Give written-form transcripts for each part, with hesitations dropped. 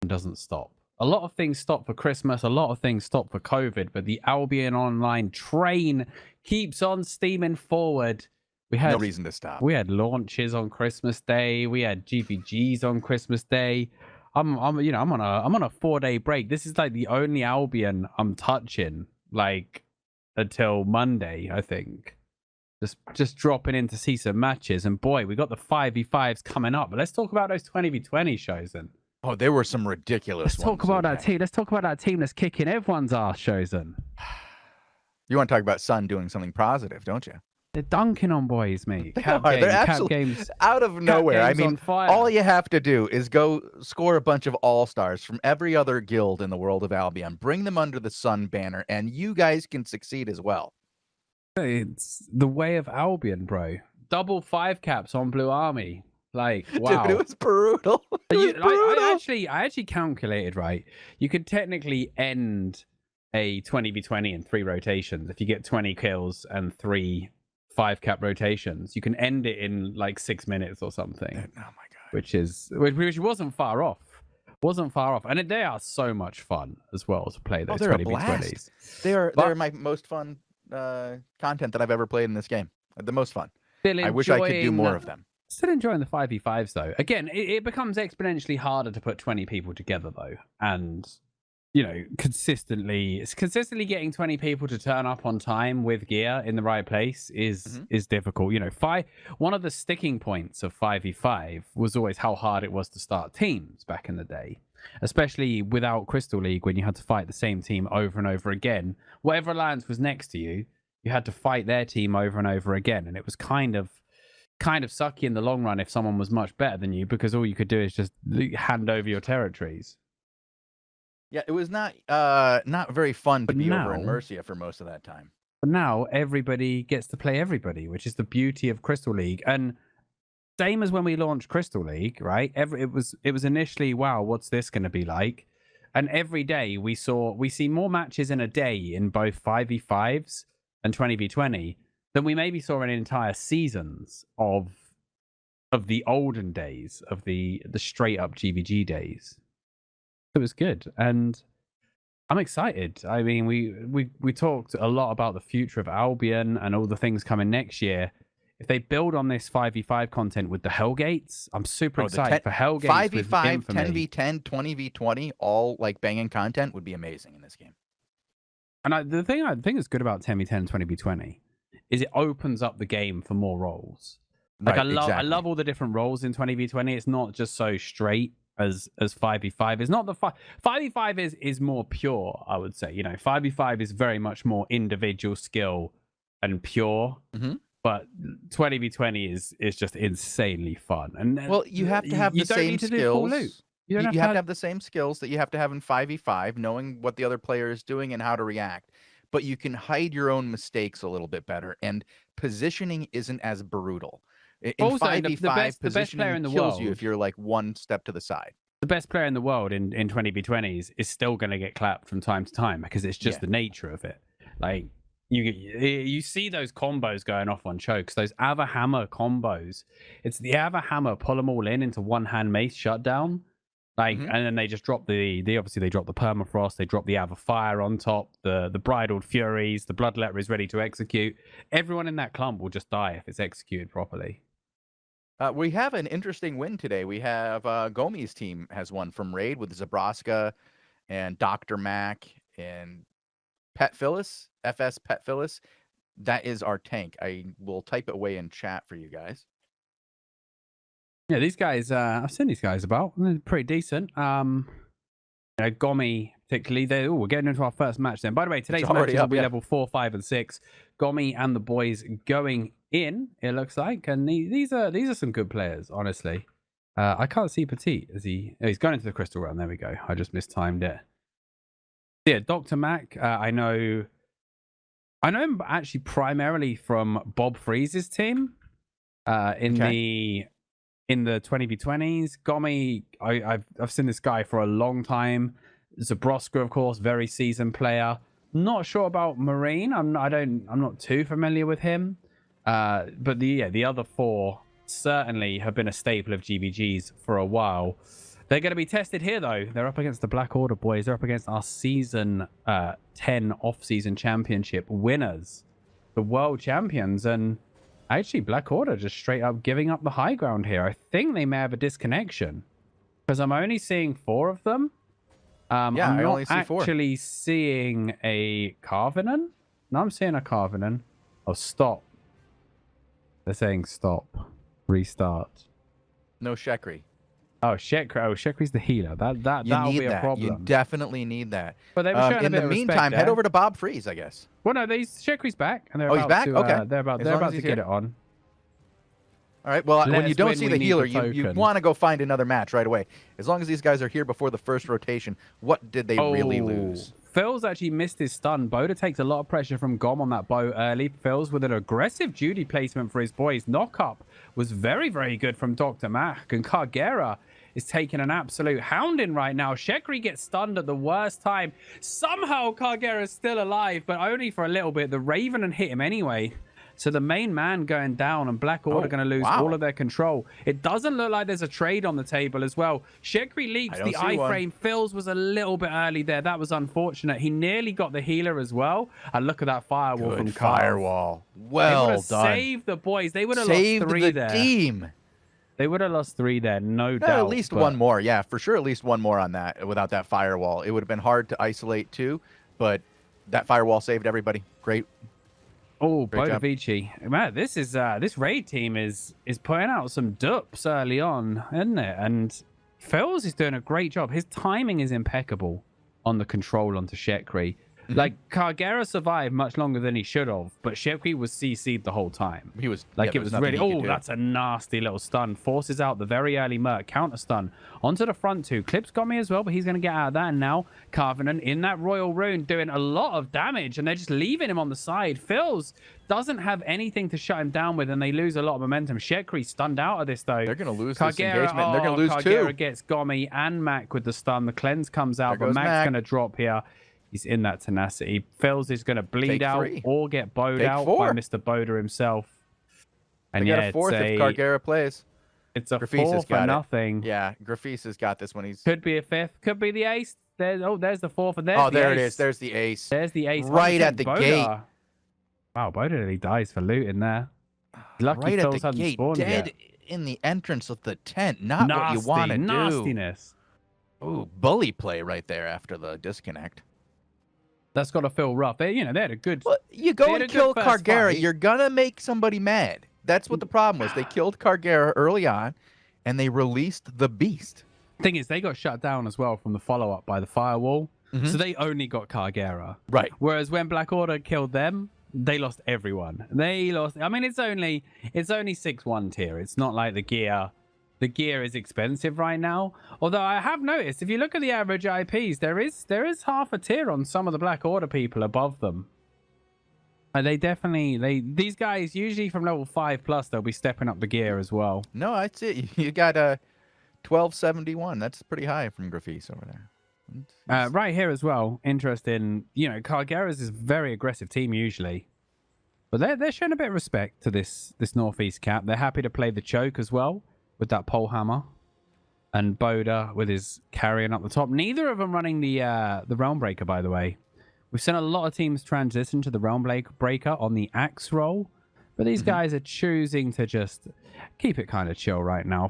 doesn't stop. A lot of things stop for Christmas, a lot of things stop for COVID, but the Albion Online train keeps on steaming forward. We No had reason to stop. we had launches on Christmas Day. We had GPGs on Christmas Day. I'm on a 4-day break. This is like the only Albion I'm touching like until Monday, I think. Just dropping in to see some matches, and boy, we got the 5v5s coming up. But let's talk about those 20v20 shows then. Oh, there were some ridiculous Let's talk about that team. Let's talk about that team that's kicking everyone's ass, Chosen. You want to talk about Sun doing something positive, don't you? They're dunking on boys, mate. They're absolutely out of nowhere. I mean, all you have to do is go score a bunch of all-stars from every other guild in the world of Albion, bring them under the Sun banner, and you guys can succeed as well. It's the way of Albion, bro. Double 5 caps on Blue Army. Like, wow. Dude, it was brutal. I actually calculated, right? You could technically end a 20v20 in 3 rotations. If you get 20 kills and 3 5-cap rotations, you can end it in like 6 minutes or something. Oh my god. Which wasn't far off. And they are so much fun as well to play those 20v20s. They're my most fun content that I've ever played in this game. The most fun. I wish I could do more of them. Still enjoying the 5v5s though. Again, it becomes exponentially harder to put 20 people together though, and consistently getting 20 people to turn up on time with gear in the right place is difficult. One of the sticking points of 5v5 was always how hard it was to start teams back in the day, especially without Crystal League, when you had to fight the same team over and over again. Whatever alliance was next to you, you had to fight their team over and over again, and it was kind of sucky in the long run if someone was much better than you, because all you could do is just hand over your territories. Yeah, it was not very fun to be over in Mercia for most of that time. But now everybody gets to play everybody, which is the beauty of Crystal League. And same as when we launched Crystal League, right? It was initially, wow, what's this going to be like? And every day we see more matches in a day in both 5v5s and 20v20 than we maybe saw in entire seasons of the olden days, of the straight up GVG days. It was good, and I'm excited. I mean, we talked a lot about the future of Albion and all the things coming next year. If they build on this 5v5 content with the Hellgates, I'm super excited for Hellgates. 5v5, 10v10, 20v20, all like banging content would be amazing in this game. And the thing that's good about 10v10 and 20v20 is it opens up the game for more roles. Like, right, I love all the different roles in 20v20. It's not just so straight as 5v5. It's not the 5v5 is more pure, I would say. 5v5 is very much more individual skill and pure. But 20v20 is just insanely fun. And well, you have to have the same skills. You have to have the same skills that you have to have in 5v5, knowing what the other player is doing and how to react. But you can hide your own mistakes a little bit better, and positioning isn't as brutal. In also, 5v5, the best player in the world kills you if you're like one step to the side. The best player in the world in 20v20s is still going to get clapped from time to time, because it's just the nature of it. Like, you see those combos going off on chokes, those Ava Hammer combos. It's the Ava Hammer, pull them all into one hand mace shutdown. Like, and then they just drop they drop the permafrost, they drop the Ava Fire on top, the bridled furies, the bloodletter is ready to execute. Everyone in that clump will just die if it's executed properly. We have an interesting win today. We have Gomi's team has won from Raid with Zabraska and Dr. Mac and Pet Phyllis, FS Pet Phyllis. That is our tank. I will type it away in chat for you guys. Yeah, these guys, I've seen these guys about. They're pretty decent. Gomi, particularly, we're getting into our first match then. By the way, today's matches will be level 4, 5, and 6. Gomi and the boys going in, it looks like. And these are some good players, honestly. I can't see Petit. He's going into the crystal realm. There we go. I just mistimed it. Yeah, Dr. Mac, I know him actually primarily from Bob Freeze's team. In the 20v20s, Gomi, I've seen this guy for a long time. Zabraska, of course, very seasoned player. Not sure about Marine. I'm not too familiar with him. But the other 4 certainly have been a staple of GVGs for a while. They're going to be tested here, though. They're up against the Black Order boys. They're up against our Season 10 off-season championship winners, the world champions. And actually, Black Order just straight up giving up the high ground here. I think they may have a disconnection because I'm only seeing 4 of them. I'm only see actually seeing a Carvenan. No, I'm seeing a Carvenan. Oh, stop. They're saying stop. Restart. No Shekri. Oh, Shekri's the healer. That'll be a problem. You definitely need that. But they were showing in the meantime, head over to Bob Freeze, I guess. Well, no, Shekri's back, and they're he's back. Okay, they're about to get it on. All right. Well, when you don't see the healer, you want to go find another match right away. As long as these guys are here before the first rotation, what did they really lose? Phil's actually missed his stun. Boda takes a lot of pressure from Gom on that bow early. Phil's with an aggressive Judy placement for his boys. Knock-up was very, very good from Dr. Mac. And Kargera is taking an absolute hounding right now. Shekri gets stunned at the worst time. Somehow Kargera is still alive, but only for a little bit. The Raven hit him anyway. So the main man going down, and Black Order going to lose all of their control. It doesn't look like there's a trade on the table as well. Shekri leaks the iframe. Phil's was a little bit early there. That was unfortunate. He nearly got the healer as well. And look at that firewall from Carl. Firewall. Well done. Saved the boys. They would have lost 3 there. Team. They would have lost 3 there, no doubt. At least one more. Yeah, for sure. At least one more on that without that firewall. It would have been hard to isolate too, but that firewall saved everybody. Great. Oh, Bodavici. Man, this raid team is putting out some dupes early on, isn't it? And Phils is doing a great job. His timing is impeccable on the control onto Shekri. Like, Kargera survived much longer than he should have, but Shekri was CC'd the whole time. He was like, it was really, that's a nasty little stun. Forces out the very early Merc, counter stun onto the front 2. Clip's got me as well, but he's going to get out of that. And now Carvenan in that Royal Rune doing a lot of damage, and they're just leaving him on the side. Phils doesn't have anything to shut him down with, and they lose a lot of momentum. Shekri stunned out of this, though. They're going to lose this engagement, and they're going to lose Kargera 2. Gets Gomi and Mac with the stun. The cleanse comes out, but Mac's going to drop here. He's in that tenacity. Phils is going to bleed out or get bowed out by Mr. Boda himself. And they got a 4th if Kargera plays. It's a 4 for nothing. Yeah, Grafis has got this one. Could be a 5th. Could be the ace. There's the 4th. And there's the there ace. it is. There's the ace. There's the ace. Right at the gate. Wow, Boda nearly dies for looting there. Lucky right Phils at the gate, dead in the entrance of the tent. Not what you want to do. Nastiness. Ooh, bully play right there after the disconnect. That's got to feel rough. They had a good. Well, you go and kill Kargera, you're gonna make somebody mad. That's what the problem was. They killed Kargera early on, and they released the beast. Thing is, they got shut down as well from the follow-up by the firewall, so they only got Kargera. Right. Whereas when Black Order killed them, they lost everyone. They lost. I mean, it's only 6-1 tier. It's not like the gear. The gear is expensive right now. Although I have noticed, if you look at the average IPs, there is half a tier on some of the Black Order people above them. And these guys usually from level 5+, they'll be stepping up the gear as well. No, that's it. You got a 1271. That's pretty high from Grafis over there. Right here as well. Interesting. Kargera's is a very aggressive team usually. But they're showing a bit of respect to this Northeast cap. They're happy to play the choke as well, with that pole hammer, and Boda with his carrying up the top. Neither of them running the Realm Breaker, by the way. We've seen a lot of teams transition to the Realm Breaker on the Axe roll, but these guys are choosing to just keep it kind of chill right now.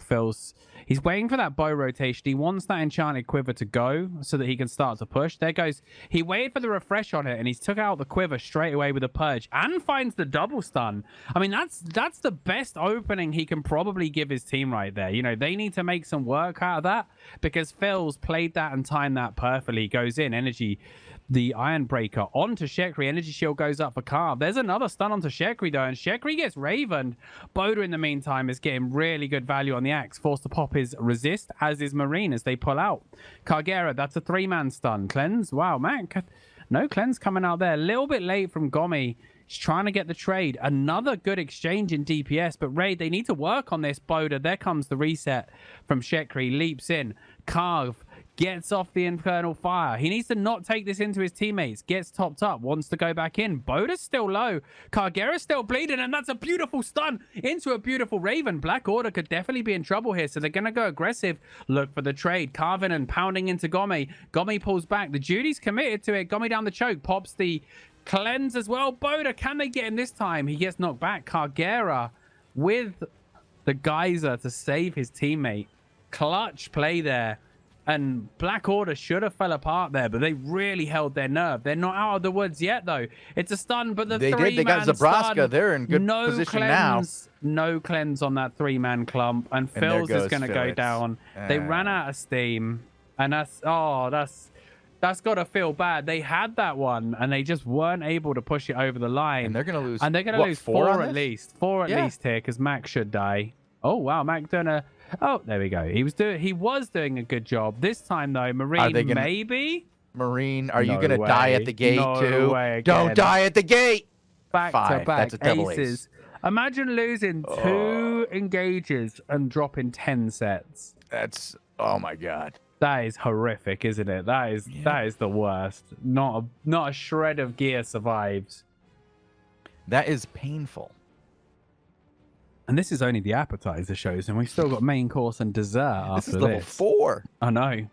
He's waiting for that bow rotation. He wants that Enchanted Quiver to go so that he can start to push. There goes. He waited for the refresh on it, and he's took out the Quiver straight away with a Purge and finds the double stun. I mean, that's the best opening he can probably give his team right there. They need to make some work out of that because Phil's played that and timed that perfectly. He goes in, energy, the Iron Breaker onto Shekri. Energy Shield goes up for Carve. There's another stun onto Shekri, though, and Shekri gets Raven. Boda, in the meantime, is getting really good value on the Axe. Forced to pop his resist, as is Marine as they pull out. Kargera, that's a 3-man stun. Cleanse, wow, man. No cleanse coming out there. A little bit late from Gomi. He's trying to get the trade. Another good exchange in DPS, but Raid, they need to work on this. Boda, there comes the reset from Shekri. Leaps in. Carve Gets off the Infernal Fire. He needs to not take this into his teammates. Gets topped up. Wants to go back in. Boda's still low. Cargera's still bleeding, and that's a beautiful stun into a beautiful Raven. Black Order could definitely be in trouble here, so they're going to go aggressive. Look for the trade. Carvin and pounding into Gomi. Gomi pulls back. The Judy's committed to it. Gomi down the choke. Pops the cleanse as well. Boda, can they get him this time? He gets knocked back. Cargera with the geyser to save his teammate. Clutch play there. And Black Order should have fell apart there, but they really held their nerve. They're not out of the woods yet, though. It's a stun, but the three-man They got Zabraska. Stun, They're in good position cleanse, now. No cleanse on that three-man clump, and Phils is going to go down. They ran out of steam, and that's got to feel bad. They had that one, and they just weren't able to push it over the line. And they're going to lose. And they're going to lose four at least. Four at least here, because Mac should die. Oh wow, Mac doing a. Oh, there we go. He was doing a good job. This time though, Marine maybe. Marine, are you gonna die at the gate too? Way Don't die at the gate. Back Five. to back That's a double aces. ace. Imagine losing 2 engages and dropping 10 sets. That's oh my god. That is horrific, isn't it? That is the worst. Not a shred of gear survives. That is painful. And this is only the appetizer shows, and we've still got main course and dessert after this. Is level 4. I know.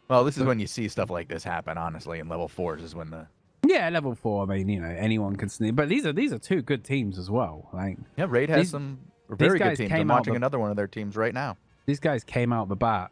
Well, this is when you see stuff like this happen, honestly, and level 4s is when the... Yeah, level 4, I mean, you know, anyone can sneak. But these are 2 good teams as well. Like, yeah, Raid has some very good teams. I'm watching another one of their teams right now. These guys came out the bat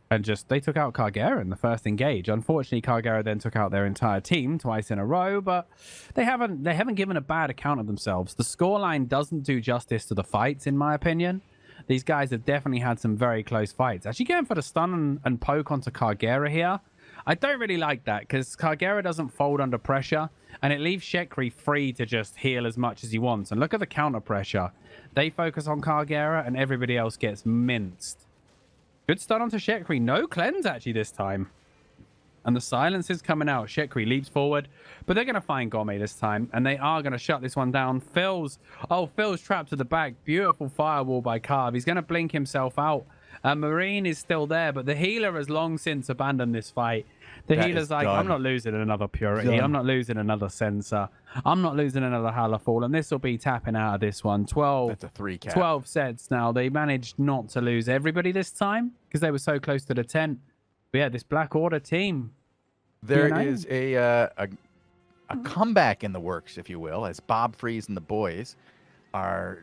and just they took out Cargera in the first engage. Unfortunately, Cargera then took out their entire team twice in a row, but they haven't given a bad account of themselves. The scoreline doesn't do justice to the fights, in my opinion. These guys have definitely had some very close fights. Actually going for the stun and poke onto Cargera here. I don't really like that because Cargera doesn't fold under pressure, and it leaves Shekri free to just heal as much as he wants. And look at the counter pressure. They focus on Cargera, and everybody else gets minced. Good stun onto Shekri. No cleanse, actually, this time. And the silence is coming out. Shekri leaps forward, but they're going to find Gomi this time, and they are going to shut this one down. Phil's trapped to the back. Beautiful firewall by Carve. He's going to blink himself out. Marine is still there, but the healer has long since abandoned this fight. The healer's like, I'm not losing another Purity. I'm not losing another Sensor. I'm not losing another Halafall, and this will be tapping out of this one. 12. That's a 3 cap. 12 sets now. They managed not to lose everybody this time because they were so close to the tent. But yeah, this Black Order team. There is a comeback in the works, if you will, as Bob Freeze and the boys are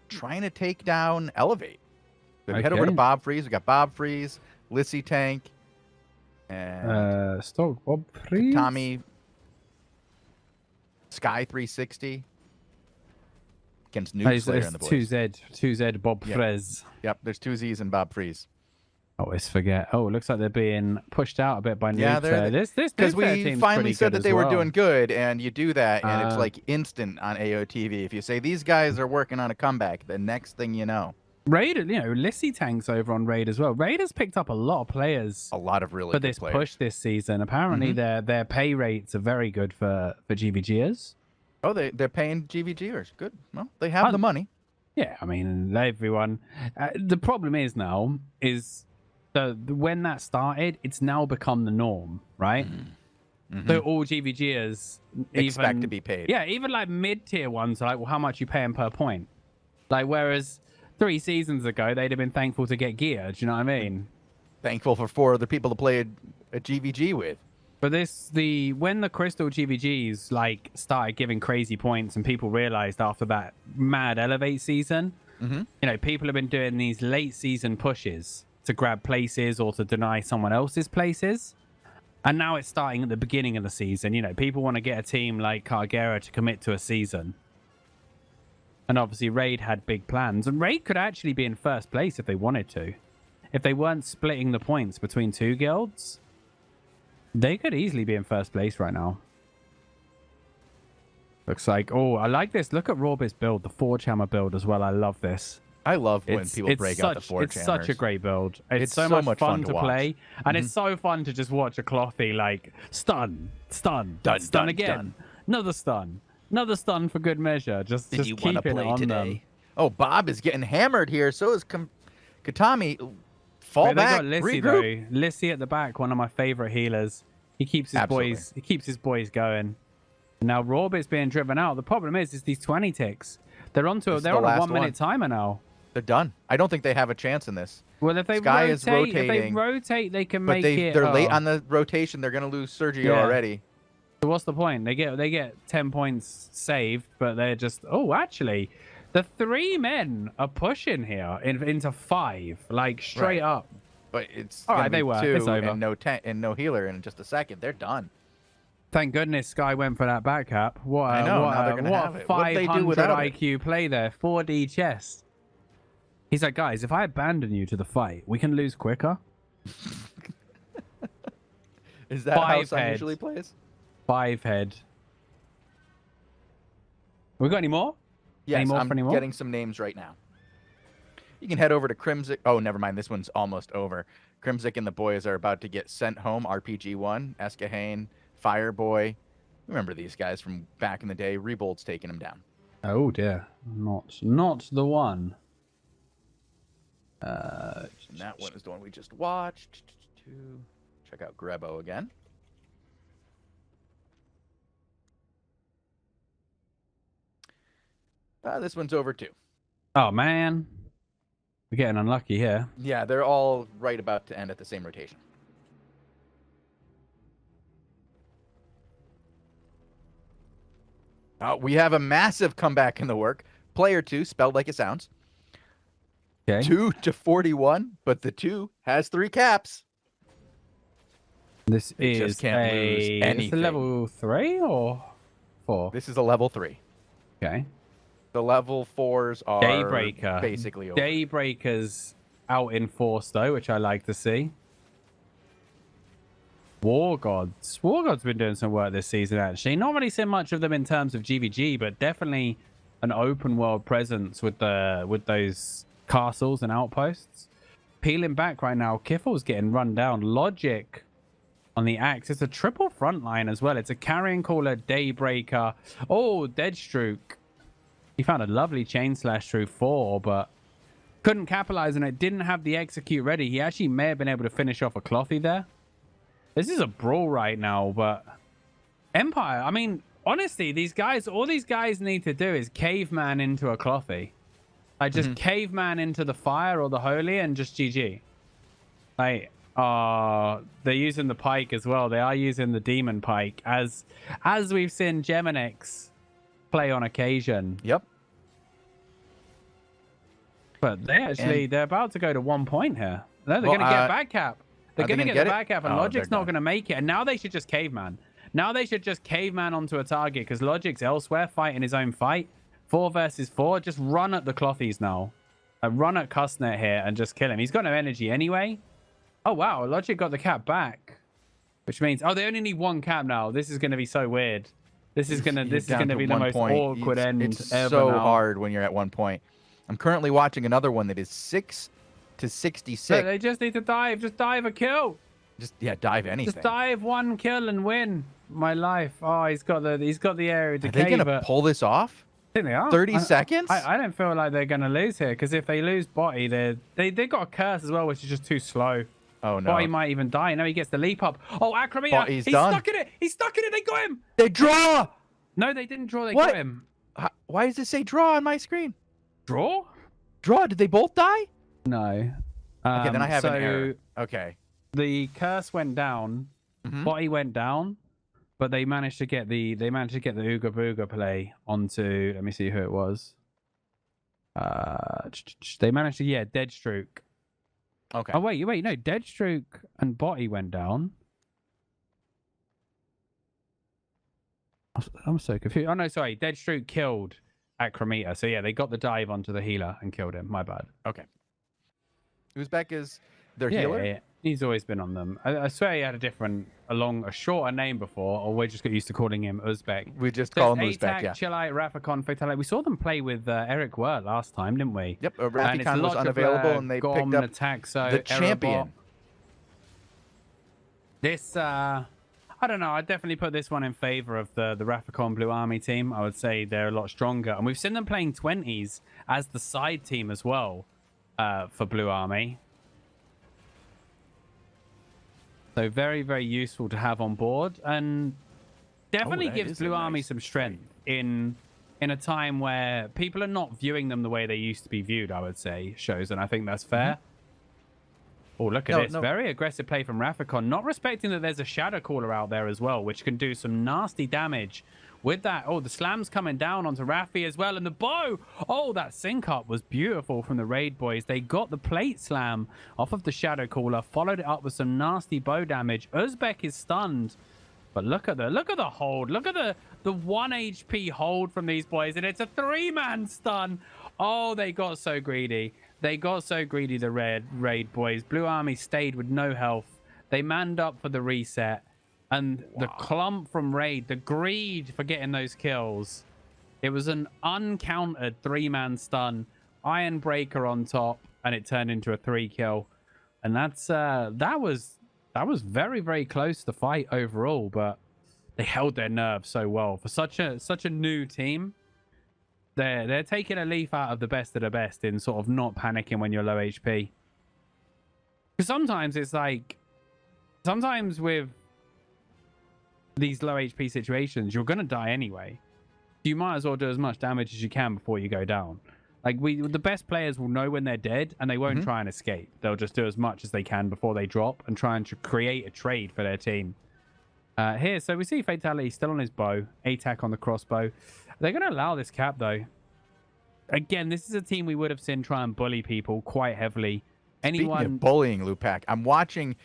trying to take down Elevate. So head over to Bob Freeze. We got Bob Freeze, Lissy Tank, and Bob Freeze, Tommy, Sky 360 against Noob Slayer and the boys. 2Z Bob Freeze. Yep, there's 2 Z's and Bob Freeze. I always forget. Oh, it looks like they're being pushed out a bit by Noob Slayer. This because we finally said that they were doing good, and you do that, and it's like instant on AOTV. If you say these guys are working on a comeback, the next thing you know. Raid, you know, Lissy Tank's over on Raid as well. Raid has picked up a lot of players. A lot of really for good this players. Push this season. Apparently, their pay rates are very good for GVGers. Oh, they're paying GVGers. Good. Well, they have the money. Yeah, I mean, everyone. The problem is now is when that started, it's now become the norm, right? So all GVGers expect to be paid. Yeah, even like mid-tier ones are like, well, how much you pay them per point? Like, whereas 3 seasons ago, they'd have been thankful to get gear. Do you know what I mean? Thankful for 4 other people to play a GVG with. But when the Crystal GVGs like started giving crazy points, and people realized after that mad Elevate season, you know, people have been doing these late season pushes to grab places or to deny someone else's places. And now it's starting at the beginning of the season. You know, people want to get a team like Cargera to commit to a season. And obviously Raid had big plans. And Raid could actually be in first place if they wanted to. If they weren't splitting the points between 2 guilds, they could easily be in first place right now. Looks like, oh, I like this. Look at Rorbis build, the Forge Hammer build as well. I love this. I love when people break out the Forge Hammers. It's such a great build. It's so much fun to play. And it's so fun to just watch a Clothy like stun again. Another stun. Another stun for good measure. Just keeping it on them. Oh, Bob is getting hammered here. So is Katami. Fall back. They got Lissy regroup. though. Lissy at the back, one of my favorite healers. He keeps his boys. He keeps his boys going. Now Rorbit's being driven out. The problem is these 20 ticks. They're on a 1 minute timer now. They're done. I don't think they have a chance in this. Well, if they rotate, they can make it. They're late on the rotation. They're going to lose Sergio already. So what's the point? They get 10 points saved, but they're just actually, the 3 men are pushing here into 5, like straight up. But it's all right. They were. It's over. And no healer in just a second. They're done. Thank goodness Sky went for that back cap. What I know. Now they're gonna have it. 500 IQ play there. 4D chess. He's like, guys, if I abandon you to the fight, we can lose quicker. Is that how Sun usually plays? 5 head. We got any more? Yes, I'm getting some names right now. You can head over to Crimsic. Oh, never mind. This one's almost over. Crimsic and the boys are about to get sent home. RPG1, Eskahane, Fireboy. Remember these guys from back in the day. Rebold's taking them down. Oh dear, not the one. And that one is the one we just watched. Check out Grebo again. This one's over too. Oh man, we're getting unlucky here. Yeah, they're all right about to end at the same rotation. We have a massive comeback in the work. Player 2, spelled like it sounds. Okay. 2 to 41, but the 2 has 3 caps. This they is a level 3 or 4? This is a level 3. Okay. The level 4s are Daybreaker. Basically over. Daybreaker's out in force though, which I like to see. War Gods. War Gods been doing some work this season actually. Not really seen much of them in terms of GVG, but definitely an open world presence with those castles and outposts. Peeling back right now. Kiffel's getting run down. Logic on the axe. It's a triple front line as well. It's a carrion caller, Daybreaker. Oh, Deadstroke. He found a lovely chain slash through 4, but couldn't capitalize on it. Didn't have the execute ready. He actually may have been able to finish off a Clothy there. This is a brawl right now, but Empire, I mean, honestly, all these guys need to do is caveman into a Clothy. Like, just caveman into the fire or the holy and just GG. Like, they're using the pike as well. They are using the demon pike as we've seen Geminix play on occasion. Yep. But they're about to go to 1 point here. They're going to get back cap. They're going to get the back cap, and Logic's not going to make it. And now they should just caveman. Now they should just caveman onto a target because Logic's elsewhere fighting his own fight. 4 versus 4. Just run at the Clothies now. Run at Custnet here and just kill him. He's got no energy anyway. Oh, wow. Logic got the cap back. Which means... Oh, they only need 1 cap now. This is going to be so weird. This is going to be the most awkward end ever. It's so hard when you're at 1 point. I'm currently watching another one that is 6 to 66. So they just need to dive. Just dive a kill. Dive anything. Just dive 1 kill and win. My life. Oh, he's got the area to. Are they gonna pull this off? I think they are. 30 seconds? I don't feel like they're gonna lose here because if they lose Botty, they got a curse as well, which is just too slow. Oh no. Botty might even die. No, he gets the leap up. Oh, Acromia. He's done. stuck in it. He's stuck in it. They got him. They draw. No, they didn't draw. They got him. Why does it say draw on my screen? Draw? Draw. Did they both die? No. Okay, then I have an error. Okay. The curse went down. Botty went down, but they managed to get the Ooga Booga play onto. Let me see who it was. They managed to Deadstroke. Okay. Oh wait, no, Deadstroke and Botty went down. I'm so confused. Oh no, sorry, Deadstroke killed Acromita. So yeah, they got the dive onto the healer and killed him. My bad. Okay. Uzbek is their healer? Yeah. He's always been on them. I swear he had a shorter name before, or we just got used to calling him Uzbek. We just call him Uzbek, yeah. Chilite, Rafikon, Fatalite. We saw them play with Eric Wurt last time, didn't we? Yep, Rafikon was unavailable, and they picked up the champion. This, I don't know. I'd definitely put this one in favor of the Rafikon Blue Army team. I would say they're a lot stronger. And we've seen them playing 20s as the side team as well for Blue Army. So very, very useful to have on board, and definitely gives Blue Army some strength in a time where people are not viewing them the way they used to be viewed, I would say, shows, and I think that's fair. Oh, look at this. Very aggressive play from Rafikon, not respecting that there's a Shadow Caller out there as well, which can do some nasty damage with that. Oh, the slam's coming down onto Rafi as well, and the bow. Oh, that sync up was beautiful from the Raid boys. They got the plate slam off of the Shadow Caller, followed it up with some nasty bow damage. Uzbek is stunned, but look at the hold. Look at the 1 HP hold from these boys, and it's a 3-man stun. Oh, they got so greedy. They got so greedy, the Raid boys. Blue Army stayed with no health. They manned up for the reset. And the clump from Raid, the greed for getting those kills. It was an uncountered 3-man stun. Iron Breaker on top, and it turned into a 3-kill. And that was very, very close to the fight overall, but they held their nerve so well. For such a new team, they're taking a leaf out of the best of the best in sort of not panicking when you're low HP. Because sometimes it's like, sometimes with these low HP situations, you're going to die anyway. You might as well do as much damage as you can before you go down. Like, the best players will know when they're dead, and they won't try and escape. They'll just do as much as they can before they drop and try and create a trade for their team. Here, so we see Fatality still on his bow. ATAC on the crossbow. They're going to allow this cap, though. Again, this is a team we would have seen try and bully people quite heavily. Speaking of bullying, Lupac, I'm watching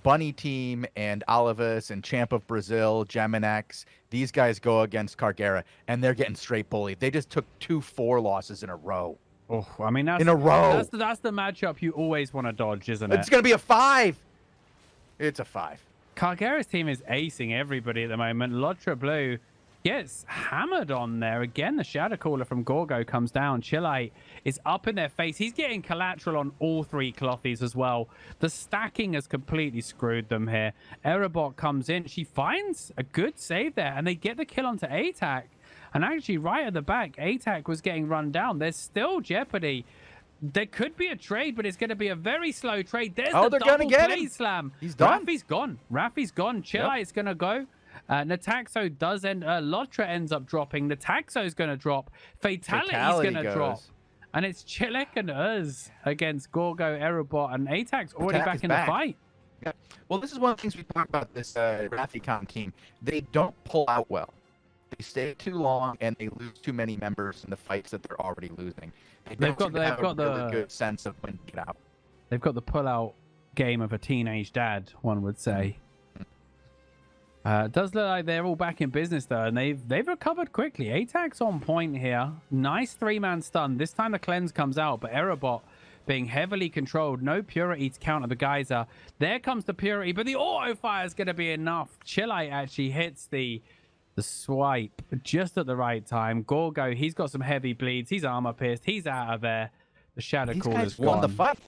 Bunny Team and Olivas and Champ of Brazil, Geminex. These guys go against Cargera, and they're getting straight bullied. They just took 2 4 losses in a row. Oh, I mean, that's in a row. That's the matchup you always want to dodge, isn't it? It's going to be a 5. It's a 5. Cargera's team is acing everybody at the moment. Lotra Blue gets hammered on there. Again, the Shadow Caller from Gorgo comes down. Chillite is up in their face. He's getting collateral on all 3 Clothies as well. The stacking has completely screwed them here. Erabot comes in. She finds a good save there, and they get the kill onto ATAC. And actually, right at the back, ATAC was getting run down. There's still jeopardy. There could be a trade, but it's going to be a very slow trade. There's the double play slam. He's done. Rafi's gone. Rafi's gone. Chillite's going to go. Nataxo does end. Lotra ends up dropping. Nataxo's going to drop. Fatality's going to drop. And it's Chilek and Uz against Gorgo, Erabot, and ATAC's already back in the fight. Yeah. Well, this is one of the things we talk about this Rafikon team. They don't pull out well. They stay too long, and they lose too many members in the fights that they're already losing. They've got a really good sense of when to get out. They've got the pull-out game of a teenage dad, one would say. It does look like they're all back in business, though, and they've recovered quickly. ATAC's on point here. Nice 3-man stun. This time the cleanse comes out, but Erabot being heavily controlled. No Purity to counter the Geyser. There comes the Purity, but the auto fire is going to be enough. Chillite actually hits the swipe just at the right time. Gorgo, he's got some heavy bleeds. He's armor pierced. He's out of there. The Shadow Caller's gone. Won the fight.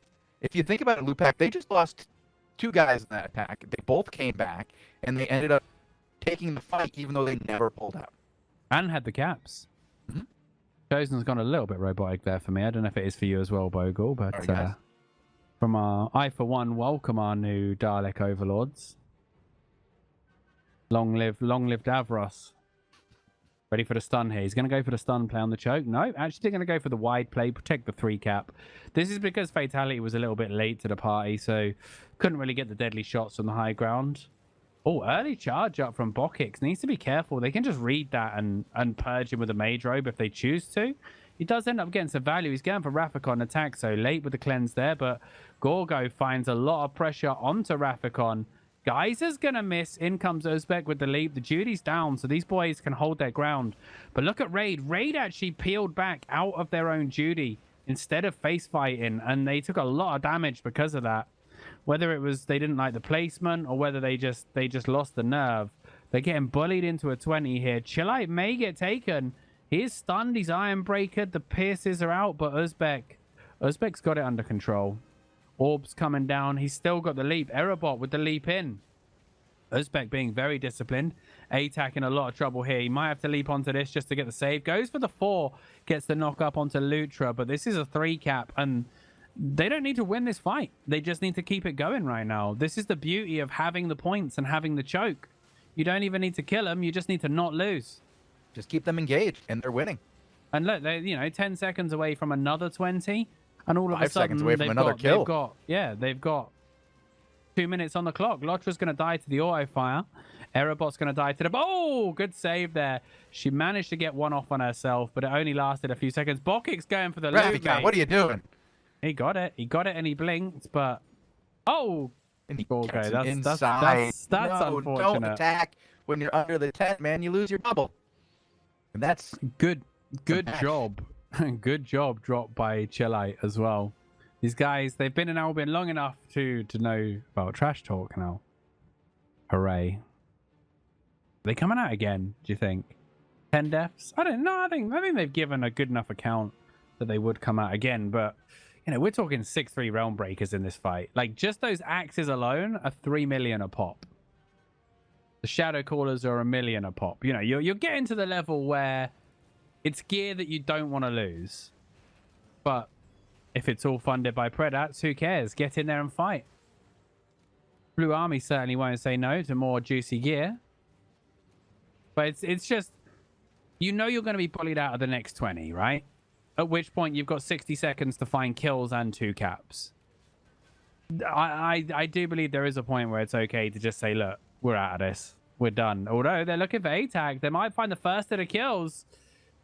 If you think about it, Lupac, they just lost 2 guys in that attack. They both came back, and they ended up taking the fight, even though they never pulled out. And had the caps. Chosen's gone a little bit robotic there for me. I don't know if it is for you as well, Bogle, but from our I For One, welcome our new Dalek overlords. Long live Davros. Ready for the stun here. He's going to go for the stun play on the choke. No, actually going to go for the wide play, protect the 3 cap. This is because Fatality was a little bit late to the party, so couldn't really get the deadly shots on the high ground. Oh, early charge up from Bokix. Needs to be careful. They can just read that and purge him with a Mage Robe if they choose to. He does end up getting some value. He's going for Rafikon attack, so late with the cleanse there, but Gorgo finds a lot of pressure onto Rafikon. Geyser's gonna miss. In comes Uzbek with the leap. The Judy's down, so these boys can hold their ground. But look at Raid. Raid actually peeled back out of their own Judy instead of face fighting, and they took a lot of damage because of that. Whether it was they didn't like the placement or whether they just lost the nerve. They're getting bullied into a 20 here. Chillite may get taken. He is stunned. He's Iron Breaker. The pierces are out, but Uzbek's got it under control. Orb's coming down. He's still got the leap. Erabot with the leap in. Uzbek being very disciplined. ATAC in a lot of trouble here. He might have to leap onto this just to get the save. Goes for the 4. Gets the knock up onto Lutra. But this is a 3 cap. And they don't need to win this fight. They just need to keep it going right now. This is the beauty of having the points and having the choke. You don't even need to kill them. You just need to not lose. Just keep them engaged, and they're winning. And look, they're 10 seconds away from another 20, and all of a 5 sudden seconds away from another kill. They've got 2 minutes on the clock. Lotra's going to die to the auto fire. Erebot's going to die to the... Oh, good save there. She managed to get one off on herself, but it only lasted a few seconds. Bokik's going for the loot, mate. What are you doing? He got it. He got it, and he blinked, but... Oh! And he okay, that's inside. That's no, unfortunate. Don't attack when you're under the tent, man. You lose your double. And that's... Good job. Good job dropped by Chillite as well. These guys, they've been in Albion long enough to know about trash talk now. Hooray. Are they coming out again, do you think? 10 deaths? I don't know. I think they've given a good enough account that they would come out again, but we're talking 6-3 Realm Breakers in this fight. Like, just those axes alone are 3 million a pop. The Shadow Callers are 1 million a pop. You're getting to the level where it's gear that you don't want to lose. But if it's all funded by Predats, who cares? Get in there and fight. Blue Army certainly won't say no to more juicy gear. But it's just, you're going to be bullied out of the next 20, right? At which point you've got 60 seconds to find kills and 2 caps. I do believe there is a point where it's okay to just say, look, we're out of this. We're done. Although they're looking for A-Tag. They might find the first of the kills.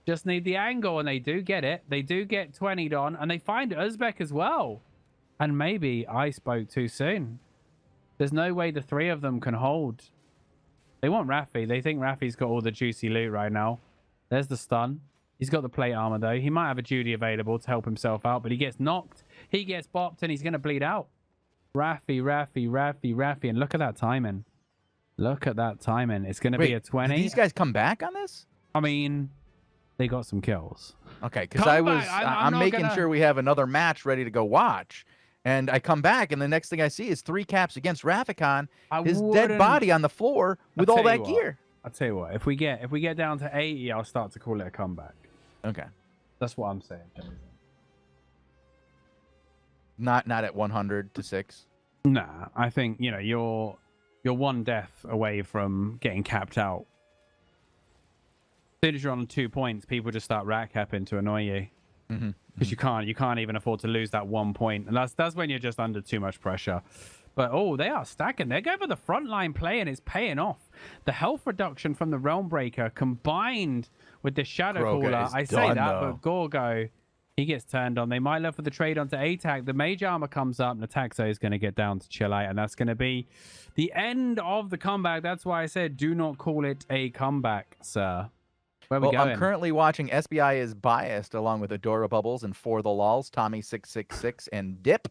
Just need the angle, and they do get it. They do get 20'd on, and they find Uzbek as well. And maybe I spoke too soon. There's no way the 3 of them can hold. They want Raffi. They think Raffi's got all the juicy loot right now. There's the stun. He's got the plate armor, though. He might have a Judy available to help himself out, but he gets knocked. He gets bopped, and he's going to bleed out. Raffi. And look at that timing. Look at that timing. It's going to be a 20. Did these guys come back on this? I mean, they got some kills. Okay, because I'm making sure we have another match ready to go watch. And I come back, and the next thing I see is 3 caps against Rafikon, his dead body on the floor with all that gear. I'll tell you what, if we get down to 80, I'll start to call it a comeback. Okay. That's what I'm saying. Not at 100 to 6. Nah, I think, you're 1 death away from getting capped out. As soon as you're on 2 points, people just start rat capping to annoy you. Because you can't even afford to lose that 1 point, and that's when you're just under too much pressure. But they are stacking. They're going for the frontline play, and it's paying off. The health reduction from the Realm Breaker combined with the Shadow Caller. I say that, but Gorgo, he gets turned on. They might look for the trade onto A-Tag. The Mage Armor comes up, and Netaxo is going to get down to Chillite, and that's going to be the end of the comeback. That's why I said do not call it a comeback, sir. Where we going? I'm currently watching SBI is Biased along with Adora Bubbles and For the Lols, Tommy666, and Dip.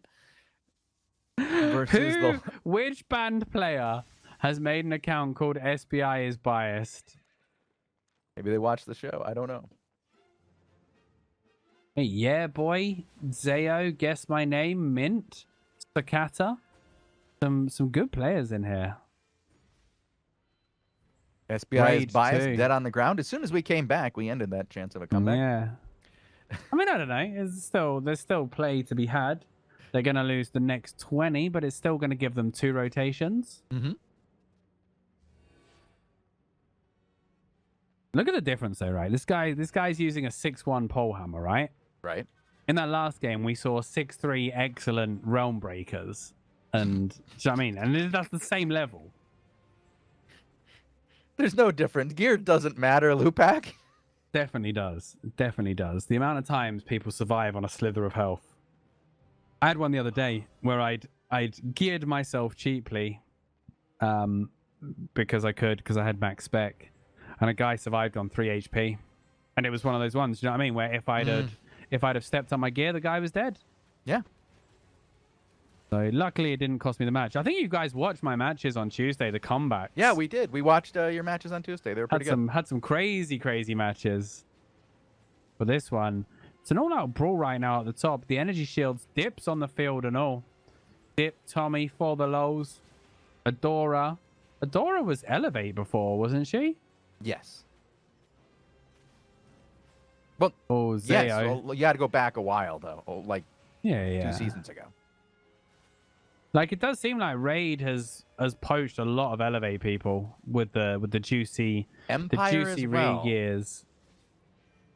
Which band player has made an account called SBI is Biased? Maybe they watch the show. I don't know. Hey, yeah, boy. Zayo, Guess My Name, Mint, Sakata. Some good players in here. SBI is Biased, dead on the ground. As soon as we came back, we ended that chance of a comeback. Yeah. I mean, I don't know. There's still play to be had. They're going to lose the next 20, but it's still going to give them 2 rotations. Look at the difference, though, right? This guy's using a 6-1 pole hammer, right? Right. In that last game, we saw 6-3 excellent Realm Breakers. And, do you know what I mean? And that's the same level. There's no difference. Gear doesn't matter, Lupak. Definitely does. Definitely does. The amount of times people survive on a slither of health. I had one the other day where I'd geared myself cheaply because I had max spec, and a guy survived on 3 HP, and it was one of those ones, you know what I mean, where if I'd have stepped on my gear, the guy was dead. Yeah. So luckily it didn't cost me the match. I think you guys watched my matches on Tuesday, the comebacks. Yeah, we did. We watched your matches on Tuesday. They were pretty good. Had some crazy matches. For this one, it's an all-out brawl right now at the top. The energy shields, Dips on the field and all. Dip, Tommy, For the Lows, Adora. Adora was Elevate before, wasn't she? Yes. Well, Zayo. yes. Well, you had to go back a while, though. Yeah. 2 seasons ago. Like, it does seem like Raid has poached a lot of Elevate people with the juicy Empire as well. rig years.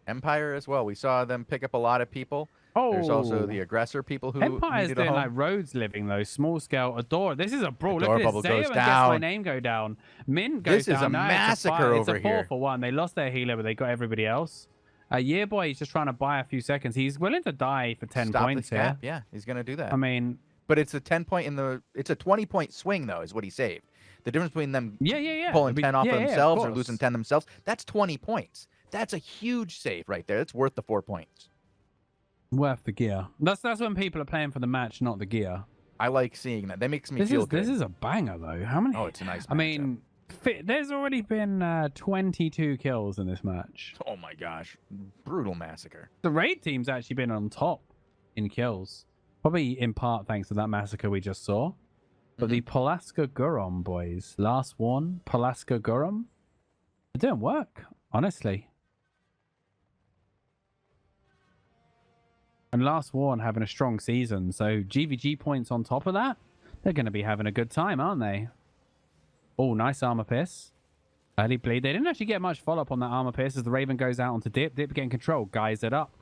Empire as well. We saw them pick up a lot of people. Oh, there's also the aggressor people who Empire's needed a doing home. like Rhodes living though. Small scale. Adora. This is a brawl. Adora Look at this. Zayo and Guess My Name go down. Mint goes down. This is a massacre over here. It's a 4-for-1. They lost their healer, but they got everybody else. Yearboy is just trying to buy a few seconds. He's willing to die for 10 points here. Yeah, he's gonna do that. I mean, but it's a 10-point it's a 20-point swing though, is what he saved. The difference between them pulling 10 off of themselves or losing 10 themselves, that's 20 points. That's a huge save right there. It's worth the 4 points. Worth the gear. That's when people are playing for the match, not the gear. I like seeing that. That makes me feel good. This is a banger though. How many? Oh, it's a nice matchup. I mean, there's already been 22 kills in this match. Oh my gosh. Brutal massacre. The Raid team's actually been on top in kills. Probably in part thanks to that massacre we just saw. But the Pulaska Gurum boys, last one, Pulaska Gurum, they're doing work, honestly. And last one having a strong season, so GVG points on top of that, they're going to be having a good time, aren't they? Oh, nice armor pierce. Early bleed. They didn't actually get much follow-up on that armor pierce as the Raven goes out onto Dip. Dip getting control, guys it up.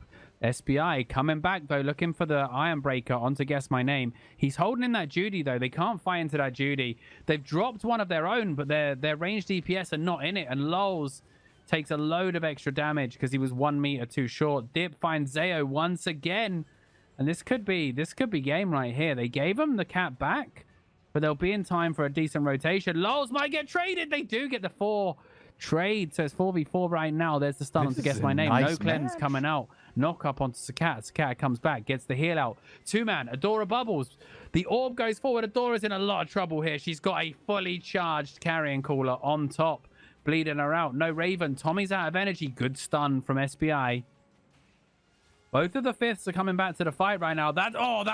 SBI coming back though, looking for the Iron Breaker onto Guess My Name. He's holding in that Judy though. They can't fight into that Judy. They've dropped one of their own, but their ranged DPS are not in it. And Lols takes a load of extra damage because he was 1 meter too short. Dip finds Zayo once again, and this could be game right here. They gave him the cap back, but they'll be in time for a decent rotation. Lols might get traded. They do get the 4 trade, so it's 4v4 right now. There's the stun to Guess My Name. No cleanse coming out. Knock up onto Sakat. Sakat comes back, gets the heal out. 2-man. Adora bubbles. The orb goes forward. Adora's in a lot of trouble here. She's got a fully charged carrying cooler on top, bleeding her out. No Raven. Tommy's out of energy. Good stun from SBI. Both of the fifths are coming back to the fight right now. That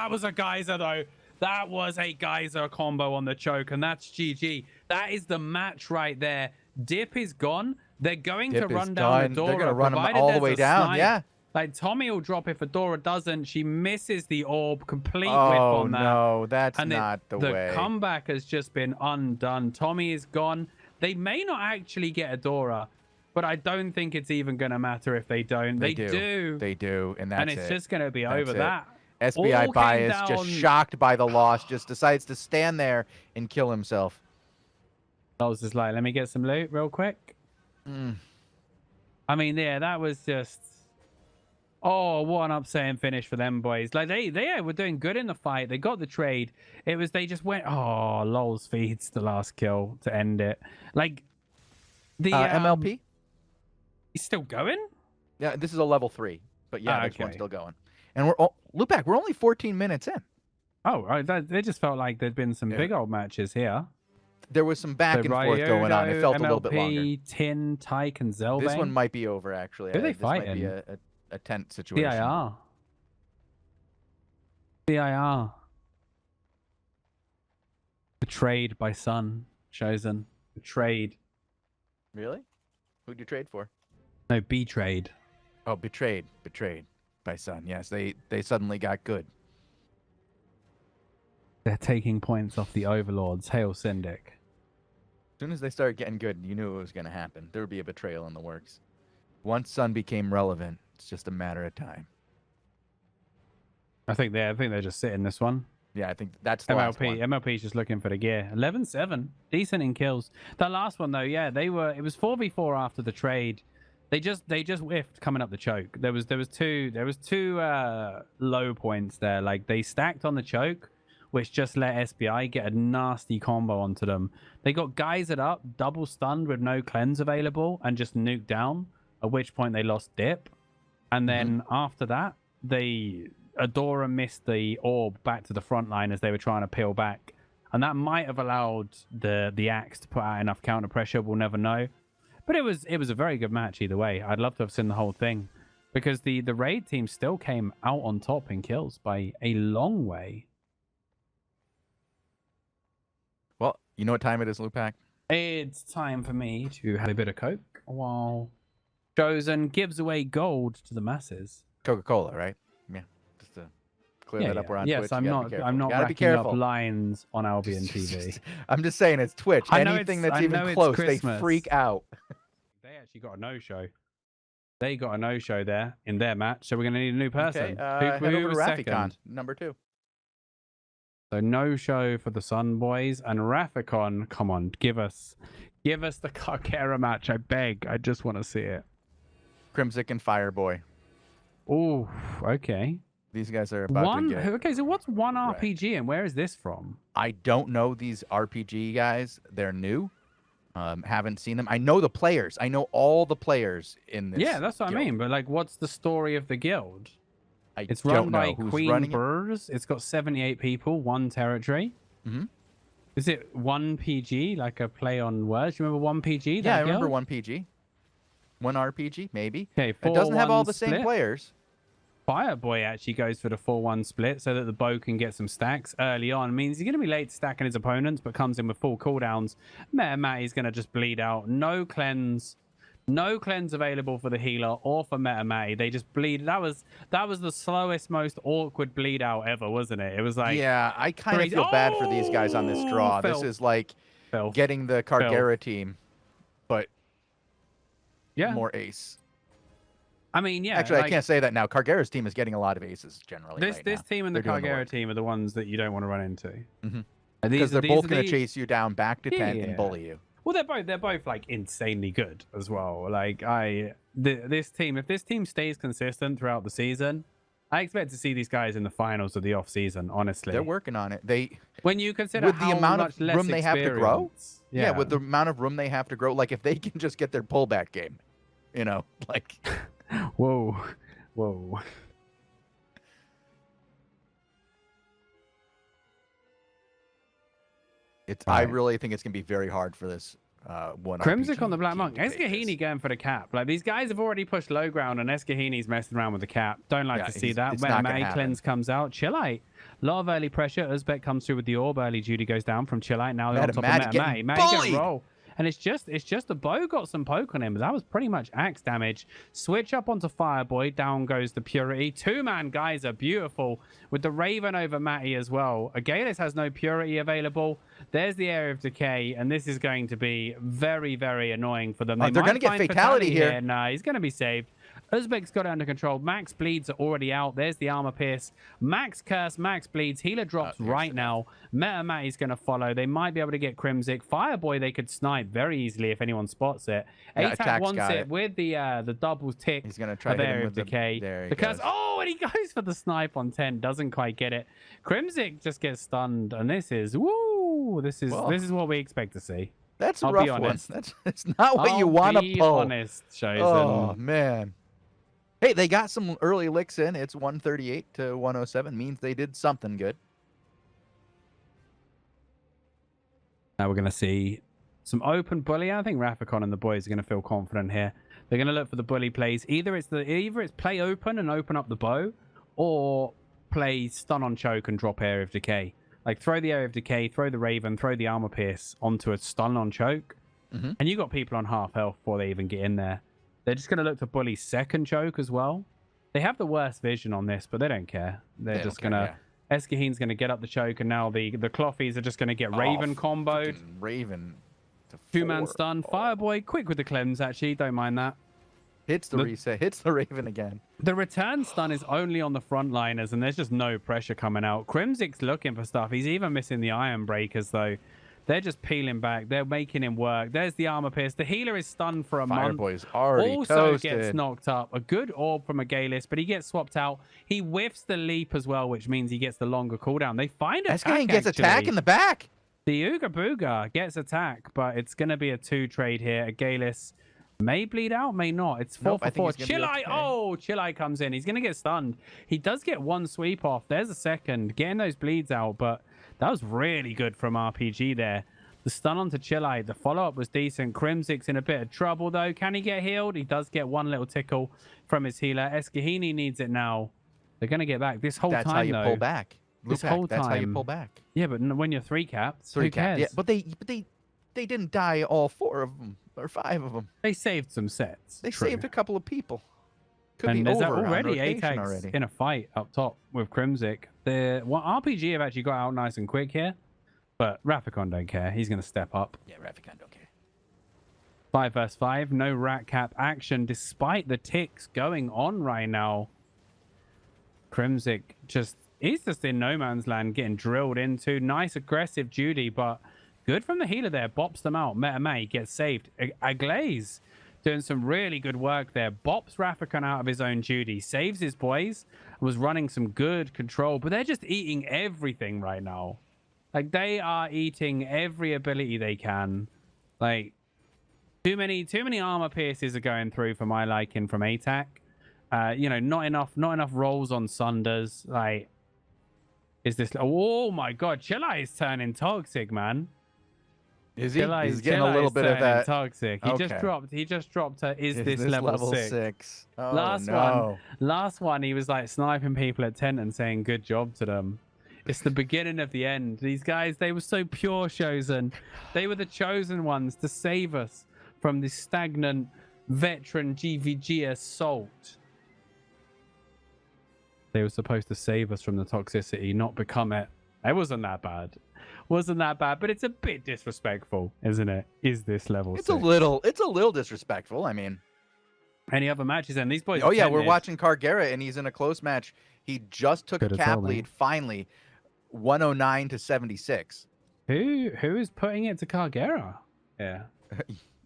was a geyser though. That was a geyser combo on the choke, and that's GG. That is the match right there. Dip is gone. They're going to run down Adora. They're going to run him all the way down. Snipe. Yeah. Like, Tommy will drop if Adora doesn't. She misses the orb. Complete whip on that. Oh, no. That's not the way. The comeback has just been undone. Tommy is gone. They may not actually get Adora, but I don't think it's even going to matter if they don't. They do. They do. And that's it's just going to be over that. SBI Bias, just shocked by the loss, just decides to stand there and kill himself. I was just like, let me get some loot real quick. I mean, yeah, that was just... Oh, what an upsetting finish for them boys. Like, they were doing good in the fight. They got the trade. It was, they just went, oh, Lols feeds the last kill to end it. Like, the... MLP? He's still going? Yeah, this is a level 3. But yeah, this one's still going. And Lupak, we're only 14 minutes in. Oh, right. They just felt like there'd been some big old matches here. There was some back and forth going on. It felt a little bit longer. Tin, Tyke, and Zelbang. This one might be over, actually. Who are they fighting? This might be a tent situation. CIR. Betrayed by Sun. Chosen. Betrayed. Really? Who'd you trade for? No, betrayed. Oh, betrayed. Betrayed by Sun. Yes, they suddenly got good. They're taking points off the overlords. Hail Syndic. As soon as they started getting good, you knew it was going to happen. There would be a betrayal in the works. Once Sun became relevant, it's just a matter of time. I think they're just sitting this one. Yeah, I think that's the last one. MLP's just looking for the gear. 11-7. Decent in kills. That last one though, yeah, it was 4v4 after the trade. They just whiffed coming up the choke. There was two low points there. Like, they stacked on the choke, which just let SBI get a nasty combo onto them. They got geysered up, double stunned with no cleanse available, and just nuked down, at which point they lost Dip. And then after that, Adora missed the orb back to the front line as they were trying to peel back. And that might have allowed the Axe to put out enough counter pressure. We'll never know. But it was a very good match either way. I'd love to have seen the whole thing, because the Raid team still came out on top in kills by a long way. Well, you know what time it is, Lupak? It's time for me to have a bit of Coke while Chosen gives away gold to the masses. Coca-Cola, right? Yeah, just to clear that up. We're on yes, Twitch. I'm not racking up lines on Albion TV. I'm just saying it's Twitch. Anything that's even close, they freak out. They actually got a no-show. They got a no-show there in their match, so we're going to need a new person. Okay, head over to Rafficon, number 2. So no-show for the Sun Boys and Rafficon. Come on, give us the Cargera match. I beg. I just want to see it. Crimsic and Fireboy. Oh, okay. These guys are about to get... Okay, so what's one RPG and where is this from? I don't know these RPG guys. They're new. Haven't seen them. I know the players. I know all the players in this. Yeah, that's what I mean. But like, what's the story of the guild? It's run by Queen Burrs. It's got 78 people, 1 territory. Mm-hmm. Is it 1 PG, like a play on words? You remember 1 PG? Yeah, I remember 1 PG. 1 RPG, maybe. Okay, it doesn't have all the same players. Fireboy actually goes for the 4-1 split so that the bow can get some stacks early on. Means he's going to be late stacking his opponents, but comes in with full cooldowns. Meta Matty's going to just bleed out. No cleanse available for the healer or for Meta Matty. They just bleed. That was the slowest, most awkward bleed out ever, wasn't it? It was like, yeah, I kind of feel bad for these guys on this draw. This is like getting the Cargera team, but more ace. I mean, yeah. Actually, I can't say that now. Cargera's team is getting a lot of aces generally. This team and the Cargera team are the ones that you don't want to run into. Because they're both going to chase you down back to 10 and bully you. Well, they're both like insanely good as well. Like this team, if this team stays consistent throughout the season, I expect to see these guys in the finals of the off season. Honestly, they're working on it. When you consider with the amount of room they have to grow, with the amount of room they have to grow, like if they can just get their pullback game, like. Whoa. I really think it's gonna be very hard for this one. Crimsic on the Black Monk. Escahini going for the cap. Like these guys have already pushed low ground, and Escahini's messing around with the cap. Don't like to see that. When May Cleanse comes out, Chillite. A lot of early pressure. Uzbek comes through with the orb. Early Judy goes down from Chillite. Now they're on top of Meta May. May get roll. And it's just the bow got some poke on him, but that was pretty much axe damage. Switch up onto Fireboy. Down goes the Purity. 2-man guys are beautiful with the Raven over Matty as well. Agalus has no Purity available. There's the Area of Decay, and this is going to be very, very annoying for them. They're going to get fatality here. Nah, he's going to be saved. Uzbek's got it under control. Max bleeds are already out. There's the armor pierce. Max curse. Max bleeds. Healer drops right now. Meta Matty's going to follow. They might be able to get Crimsic. Fireboy they could snipe very easily if anyone spots it. ATAC wants it with the double tick. He's going to try of Area of Decay. The curse. Oh, and he goes for the snipe on 10. Doesn't quite get it. Crimsic just gets stunned, and this is this is what we expect to see. That's a rough one. That's not what you want to pull. Honest, Chosen. Oh man. Hey, they got some early licks in. It's 138 to 107. Means they did something good. Now we're going to see some open bully. I think Rafficon and the boys are going to feel confident here. They're going to look for the bully plays. Either it's play open and open up the bow, or play stun on choke and drop Area of Decay. Like throw the Area of Decay, throw the Raven, throw the armor pierce onto a stun on choke, and you got people on half health before they even get in there. They're just going to look to bully second choke as well. They have the worst vision on this, but they don't care. They're just going to... Escahine's going to get up the choke, and now the Cloffies are just going to get Raven comboed. Raven to 2-man stun. Fireboy, quick with the cleanse, actually. Don't mind that. Hits the reset. Hits the Raven again. The return stun is only on the frontliners, and there's just no pressure coming out. Crimsic's looking for stuff. He's even missing the Iron Breakers, though. They're just peeling back. They're making him work. There's the armor pierce. The healer is stunned for a month. Fireboy's already also gets knocked up. A good orb from Agalus, but he gets swapped out. He whiffs the leap as well, which means he gets the longer cooldown. They find attack. Escahine gets attack in the back. The Ooga Booga gets attack, but it's going to be a 2 trade here. Agalus may bleed out, may not. It's 4 for 4. Chillite. Oh, Chillite comes in. He's going to get stunned. He does get 1 sweep off. There's a second. Getting those bleeds out, but that was really good from RPG there. The stun onto Chillite. The follow-up was decent. Crimsic's in a bit of trouble, though. Can he get healed? He does get 1 little tickle from his healer. Escahini needs it now. They're going to get back. This whole time, That's how you pull back. This whole time. That's how you pull back. Yeah, but when you're 3 caps, who cares? Yeah, but they didn't die, all 4 of them or 5 of them. They saved some sets. They saved a couple of people. Could be there's over already on rotation Atax already. in a fight up top with Crimsic. RPG have actually got out nice and quick here, but Rafikon don't care. He's going to step up. Yeah, Rafikon don't care. 5 vs 5, no rat cap action despite the ticks going on right now. Crimsic he's just in no man's land, getting drilled into. Nice aggressive Judy, but good from the healer there. Bops them out. Metamay gets saved. Aglaze doing some really good work there. Bops Rafikon out of his own Judy. Saves his boys. Was running some good control, but they're just eating everything right now. Like, they are eating every ability they can. Like, too many armor pierces are going through for my liking from ATAC. You know, not enough rolls on Sunders. Like, is this? Oh my God, Chilla is turning toxic, man. Is he? He's getting Chilla a little bit of that. Toxic. He just dropped a, is this level 6? Oh, Last one, he was like sniping people at tent and saying good job to them. It's the beginning of the end. These guys, they were so pure, Chosen. They were the chosen ones to save us from this stagnant veteran GVG assault. They were supposed to save us from the toxicity, not become it. It wasn't that bad. Wasn't that bad, but it's a bit disrespectful, isn't it? Is this level 6? It's a little disrespectful. I mean, any other matches? And these boys. Oh yeah, we're watching Cargera, and he's in a close match. He just took a cap lead finally, 109 to 76. Who is putting it to Cargera? Yeah.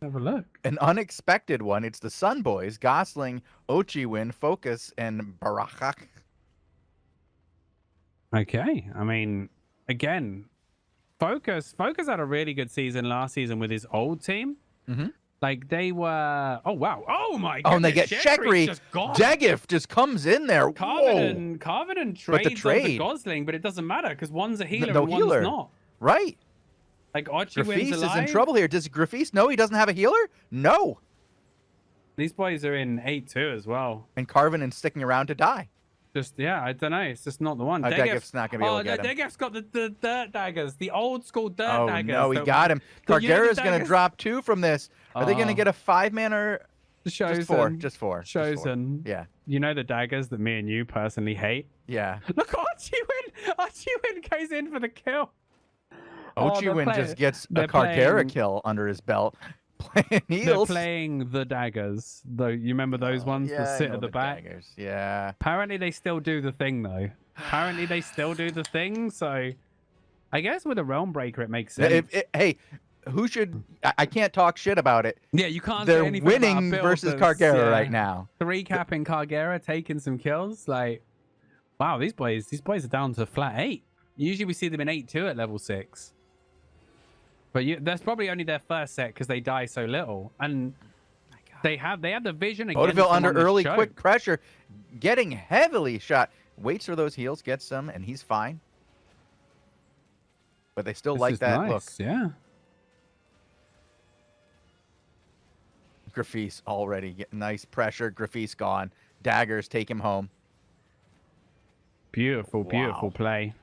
Have a look. An unexpected one. It's the Sun Boys, Gosling, Ochiwin, Focus, and Barachak. Okay. I mean, again, Focus had a really good season last season with his old team. Mm-hmm. Like, they were... Oh, wow. Oh, my God. Oh, and they get Shekri. Degif just comes in there. Carvin trades the Gosling, but it doesn't matter because one's a healer and one's not. Right. Like, Ochiwin's alive. Is in trouble here. Does Grafis know he doesn't have a healer? No. These boys are in 8-2 as well. And Carvin is sticking around to die. Yeah, I don't know. It's just not the one. Degif's not going to be able to get him. Degif's got the dirt daggers, the old school dirt daggers. Oh, no, he got him. Cargera's going to drop 2 from this. Are they going to get a 5-man or Chosen? Just four. Chosen. Yeah. You know the daggers that me and you personally hate? Yeah. Look, Ochiwin goes in for the kill. Ochiwin just gets a Cargera kill under his belt. Playing heals. They're playing the daggers. Though you remember those ones that sit at the back? Daggers. Yeah. Apparently they still do the thing though. So I guess with a Realm Breaker it makes sense. Hey, who should I can't talk shit about it. Yeah, you can't. They're winning versus Cargera right now. 3-capping Cargera, taking some kills. Like, wow, these boys are down to flat 8. Usually we see them in 8-2 at level 6. But that's probably only their first set because they die so little, and they have the vision. Bodeville under early quick pressure, getting heavily shot. Waits for those heals, gets some, and he's fine. But they still like that look. Yeah. Grafis already getting nice pressure. Grafis gone. Daggers take him home. Beautiful play.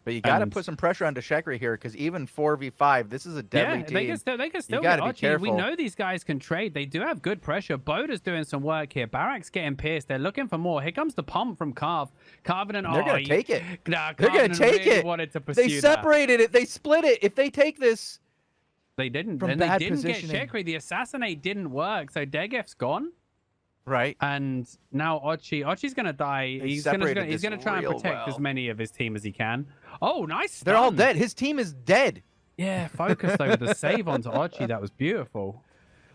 But you got to put some pressure onto Shekri here because even 4v5, this is a deadly team. They can still get Archie. We know these guys can trade. They do have good pressure. Boda's doing some work here. Barak's getting pierced. They're looking for more. Here comes the pump from Carv. Carvin, they're going to take it. They're going to take it. Wanted to pursue they separated it. They split it. If they take this... They didn't. From and bad they didn't positioning. get Shekri. The assassinate didn't work. So Degef's gone. Right. And now Ochi's going to die. He's going to try and protect as many of his team as he can. Oh, nice stun. They're all dead. His team is dead. Yeah, focused over the save onto Ochi. That was beautiful.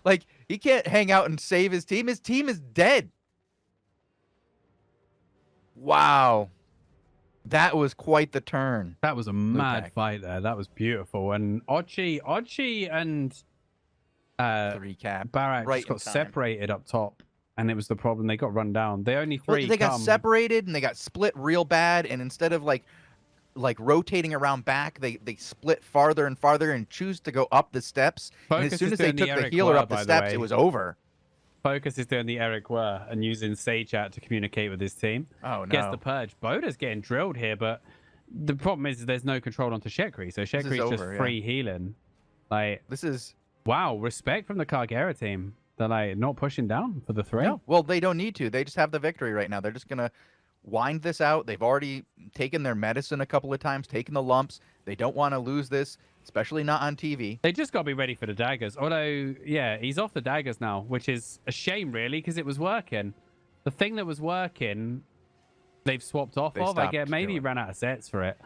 Like, he can't hang out and save his team. His team is dead. Wow. That was quite the turn. That was a mad fight there. That was beautiful. And Ochi and 3-cap. Barak just got separated up top. And it was the problem. They got run down. They only they got separated and they got split real bad. And instead of like rotating around back, they split farther and farther and choose to go up the steps. And as soon as they took the healer up the steps, it was over. Focus is doing the Eric Wurr and using Sage Chat to communicate with his team. Oh, no. Gets the purge. Boda's getting drilled here, but the problem is there's no control onto Shekri. So Shekri's just free healing. Like, this is... Wow, respect from the Cargera team. They're like not pushing down for the 3. No, well, they don't need to. They just have the victory right now. They're just gonna wind this out. They've already taken their medicine a couple of times, taken the lumps. They don't want to lose this, especially not on TV. They just got to be ready for the daggers. Although, yeah, he's off the daggers now, which is a shame, really, because it was working. The thing that was working, they've swapped off of. I get maybe he ran out of sets for it.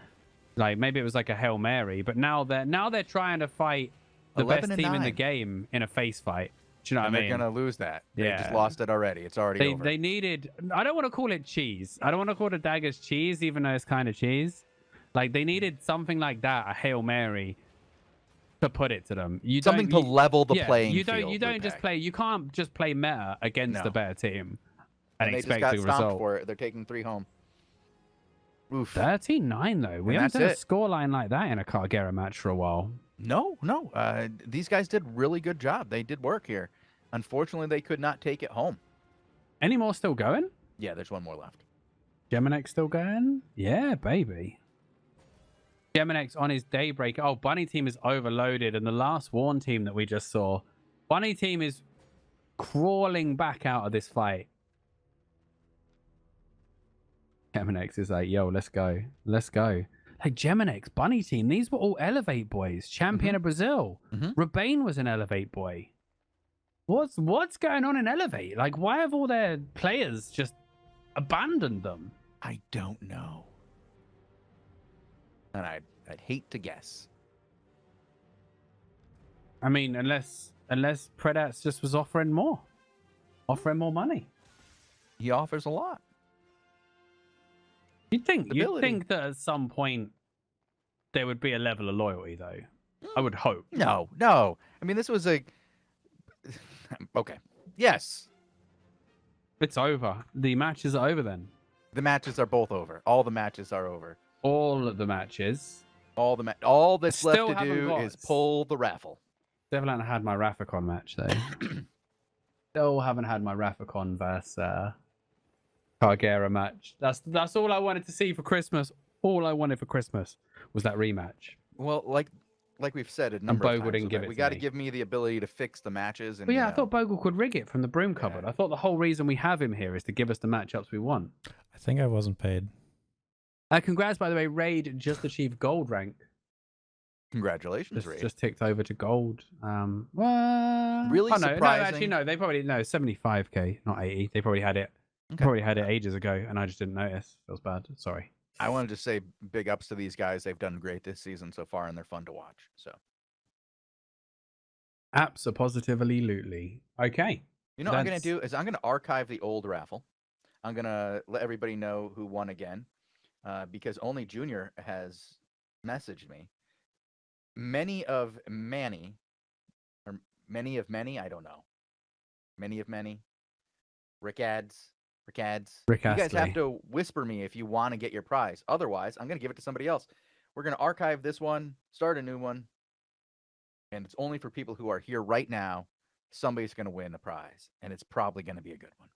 Like maybe it was like a Hail Mary, but now they're trying to fight the best team in the game in a face fight. Do you know what I mean? They're gonna lose that. Yeah. They just lost it already. It's already over. They needed. I don't want to call it cheese. I don't want to call the daggers cheese, even though it's kind of cheese. Like they needed something like that, a Hail Mary, to put it to them. Something to level the playing field. You don't just play. You can't just play meta against the better team and expect they just got the result. For it. They're taking 3 home. Oof. 13-9 though. We haven't done a scoreline like that in a Cargera match for a while. No. These guys did really good job. They did work here. Unfortunately, they could not take it home. Any more still going? Yeah, there's one more left. Geminex still going? Yeah, baby. Geminex on his daybreak. Oh, Bunny team is overloaded. And the last Warn team that we just saw, Bunny team is crawling back out of this fight. Geminex is like, yo, let's go. Let's go. Like Geminex, Bunny team, these were all Elevate boys. Champion of Brazil. Rebane was an Elevate boy. What's going on in Elevate? Like, why have all their players just abandoned them? I don't know. And I'd hate to guess. I mean, unless Predats just was offering more money. He offers a lot. You'd think that at some point there would be a level of loyalty, though. I would hope. No. I mean, this was a... Okay. Yes. It's over. The matches are over then. The matches are both over. All the matches are over. All of the matches. All that's left to do is pull the raffle. Still haven't had my Rathacon match, though. Still haven't had my Rathacon versus Cargera match. That's all I wanted to see for Christmas. All I wanted for Christmas was that rematch. Well, like we've said a number of times, didn't give it we got to give me the ability to fix the matches. And, but yeah, I thought Bogle could rig it from the broom cupboard. I thought the whole reason we have him here is to give us the matchups we want. I think I wasn't paid. Congrats, by the way. Raid just achieved gold rank. Congratulations, Raid. Just ticked over to gold. Well, really surprising. No, actually, no. They probably 75k, not 80. They probably had it. Okay. Probably had it ages ago, and I just didn't notice. Feels bad. Sorry. I wanted to say big ups to these guys. They've done great this season so far, and they're fun to watch. So, apps are positively lootly. Okay. You know what I'm gonna do is I'm gonna archive the old raffle. I'm gonna let everybody know who won again, because only Junior has messaged me. Many of many, I don't know. Many of many. Rick ads. You guys have to whisper me if you want to get your prize. Otherwise, I'm going to give it to somebody else. We're going to archive this one, start a new one, and it's only for people who are here right now. Somebody's going to win the prize, and it's probably going to be a good one.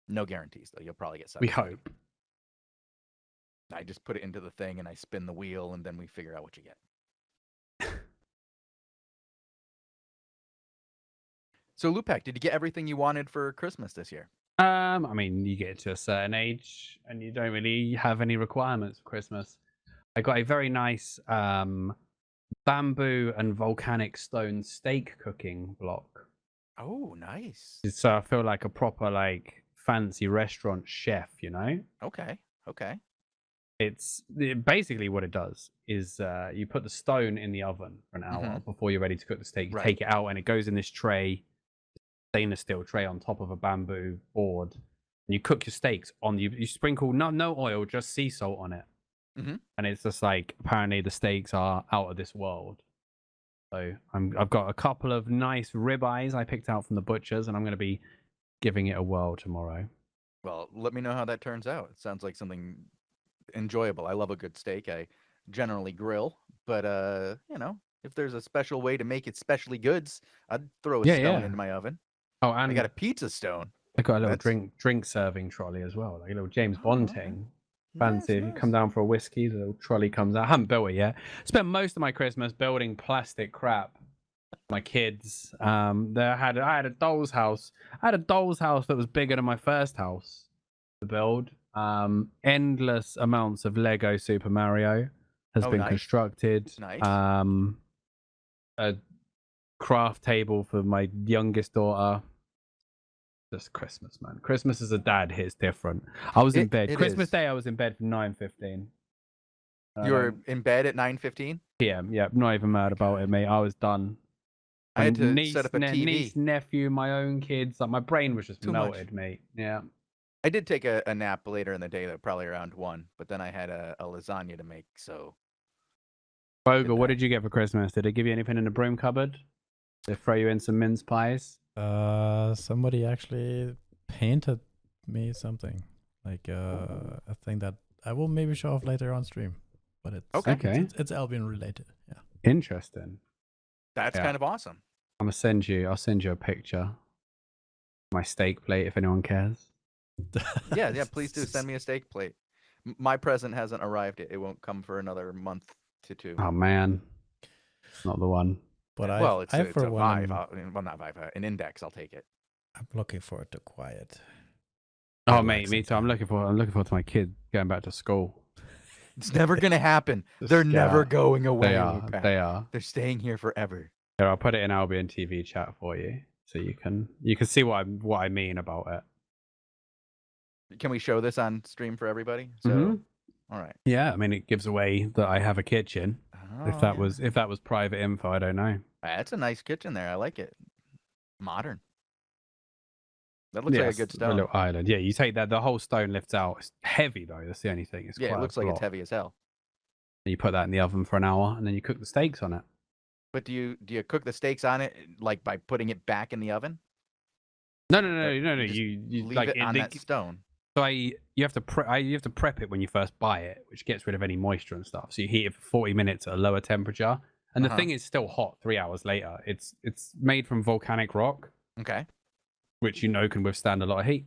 No guarantees, though. You'll probably get something. We hope. I just put it into the thing, and I spin the wheel, and then we figure out what you get. So, Lupac, did you get everything you wanted for Christmas this year? I mean, you get to a certain age and you don't really have any requirements for Christmas. I got a very nice bamboo and volcanic stone steak cooking block. Oh, nice. So I feel like a proper, like, fancy restaurant chef, you know? Okay. It's basically what it does is you put the stone in the oven for an hour before you're ready to cook the steak. You take it out and it goes in this tray, stainless steel tray on top of a bamboo board, and you cook your steaks on. You sprinkle no oil, just sea salt on it, and it's just like apparently the steaks are out of this world. So I've got a couple of nice ribeyes I picked out from the butchers, and I'm going to be giving it a whirl tomorrow. Well, let me know how that turns out. It sounds like something enjoyable. I love a good steak. I generally grill, but if there's a special way to make it specially goods, I'd throw a stone into my oven. Oh, and I got a pizza stone. I got a little drink serving trolley as well, like a little James Bond thing. Fancy. Nice. You come down for a whiskey, the little trolley comes out. I haven't built it yet. Spent most of my Christmas building plastic crap my kids. I had a doll's house. I had a doll's house that was bigger than my first house to build. Endless amounts of Lego Super Mario has been constructed. Nice. A craft table for my youngest daughter. Just Christmas, man. Christmas as a dad hits different. I was in bed. Christmas Day, I was in bed for 9:15. You were in bed at 9:15 p.m. Yeah, not even mad about it, mate. I was done. I had to set up a TV. Niece, nephew, my own kids. Like my brain was just melted, mate. Yeah. I did take a nap later in the day, though, probably around 1. But then I had a lasagna to make, so. Bogle, what did you get for Christmas? Did they give you anything in the broom cupboard? Did they throw you in some mince pies? Somebody actually painted me something, like a thing that I will maybe show off later on stream. But it's okay. It's Albion related. Yeah. Interesting. That's kind of awesome. I'll send you a picture. My steak plate, if anyone cares. Yeah, please do send me a steak plate. My present hasn't arrived yet. It won't come for another month to 2. Oh man, not the one. But it's a Vive. Well, not Vive. An Index. I'll take it. I'm looking forward to quiet. Oh mate, me too. I'm looking forward to my kid going back to school. It's never gonna happen. They're never going away. They are. They're staying here forever. Here, I'll put it in Albion TV chat for you, so you can see what I mean about it. Can we show this on stream for everybody? So, all right. Yeah, I mean it gives away that I have a kitchen. If that was private info, I don't know. That's a nice kitchen there. I like it. Modern. That looks like a good stone. A little island. Yeah, you take that. The whole stone lifts out. It's heavy though. That's the only thing. It's it looks like it's heavy as hell. And you put that in the oven for an hour, and then you cook the steaks on it. But do you cook the steaks on it like by putting it back in the oven? No. You leave like it on that stone. So you have to prep it when you first buy it, which gets rid of any moisture and stuff. So you heat it for 40 minutes at a lower temperature, and the thing is still hot 3 hours later. It's made from volcanic rock. Okay. Which can withstand a lot of heat.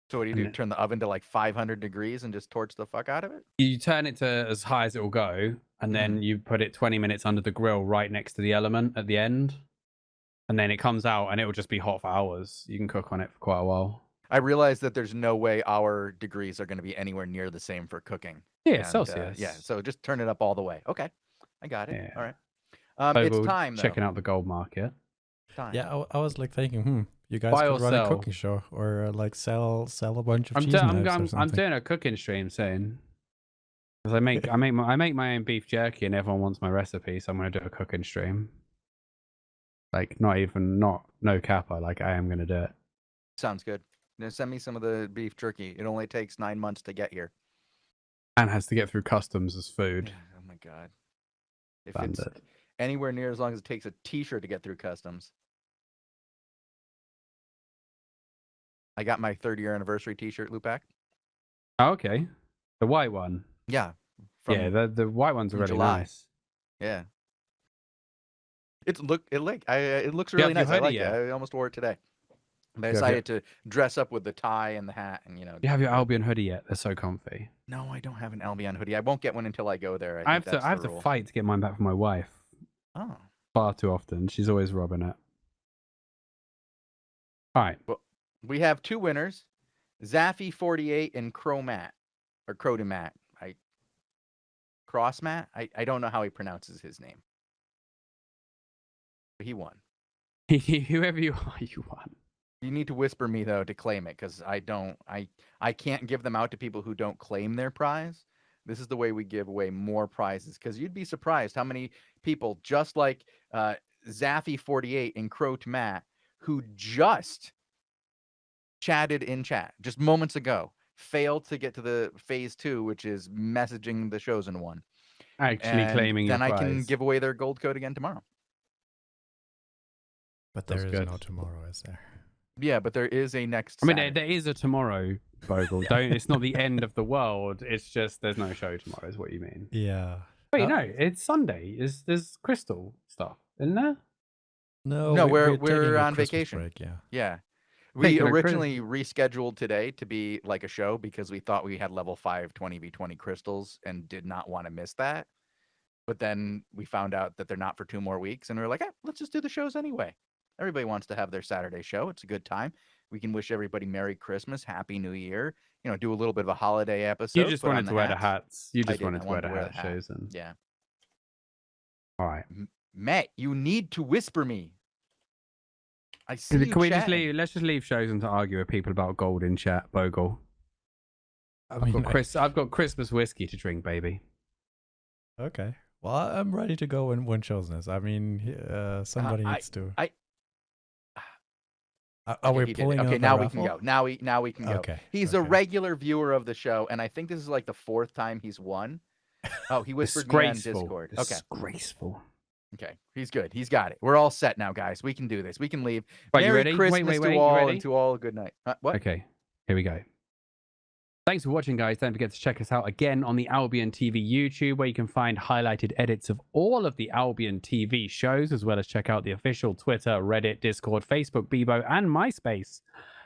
So what do? Turn the oven to like 500 degrees and just torch the fuck out of it? You turn it to as high as it will go, and then you put it 20 minutes under the grill right next to the element at the end. And then it comes out and it will just be hot for hours. You can cook on it for quite a while. I realize that there's no way our degrees are going to be anywhere near the same for cooking. Yeah, Celsius. So just turn it up all the way. Okay, I got it. Yeah. All right. It's time, though. Checking out the gold market. Time. Yeah, I was like thinking, you guys could run a cooking show or like sell a bunch of cheese knives. I'm doing a cooking stream soon. Because I make my own beef jerky and everyone wants my recipe, so I'm gonna do a cooking stream. Like no capper. Like I am gonna do it. Sounds good. Now send me some of the beef jerky. It only takes 9 months to get here. And has to get through customs as food. Oh my god. If it's anywhere near as long as it takes a t-shirt to get through customs. I got my 3rd-year anniversary t-shirt, Lupac. Oh, okay. The white one. Yeah. The white ones are really nice. Yeah. It looks really nice. I like it. I almost wore it today. I decided to dress up with the tie and the hat, and You have your Albion hoodie yet? They're so comfy. No, I don't have an Albion hoodie. I won't get one until I go there. I have to fight to get mine back from my wife. Oh. Far too often. She's always robbing it. All right. Well, we have 2 winners, Zaffy48 and Cromat, or Crodomat. Crossmat? I don't know how he pronounces his name. But he won. Whoever you are, you won. You need to whisper me though to claim it, because I can't give them out to people who don't claim their prize. This is the way we give away more prizes, because you'd be surprised how many people, just like Zaffy48 and Crodomat, who just chatted in chat just moments ago, failed to get to the phase 2, which is messaging the Chosen One. Actually claiming your prize. Then I can give away their gold code again tomorrow. But there is no tomorrow, is there? Yeah, but there is a next Saturday. There is a tomorrow, Bogle. It's not the end of the world. It's just there's no show tomorrow, is what you mean. Yeah. Wait, no, it's Sunday. There's Crystal stuff, isn't there? No, we're on vacation. Break, yeah. Yeah. We originally rescheduled today to be like a show because we thought we had level 5 20v20 crystals and did not want to miss that. But then we found out that they're not for 2 more weeks, and we are like, let's just do the shows anyway. Everybody wants to have their Saturday show. It's a good time. We can wish everybody Merry Christmas, Happy New Year. Do a little bit of a holiday episode. You just wanted to wear the hats. You just wanted to wear the hat shows. Yeah. All right. Matt, you need to whisper me. I see. Can we just leave? Let's just leave shows and to argue with people about gold in chat, Bogle. I've got Christmas whiskey to drink, baby. Okay. Well, I'm ready to go when Chosen. I mean, somebody needs to. Are we pulling? Okay, now we can go. Now we can go. Okay. He's a regular viewer of the show, and I think this is like the 4th time he's won. Oh, he whispered me on Discord. Okay. Disgraceful. Okay, he's good. He's got it. We're all set now, guys. We can do this. We can leave. Right, Merry you ready? Christmas to all, and to all a good night. What? Okay, here we go. Thanks for watching, guys. Don't forget to check us out again on the Albion TV YouTube, where you can find highlighted edits of all of the Albion TV shows, as well as check out the official Twitter, Reddit, Discord, Facebook, Bebo, and MySpace.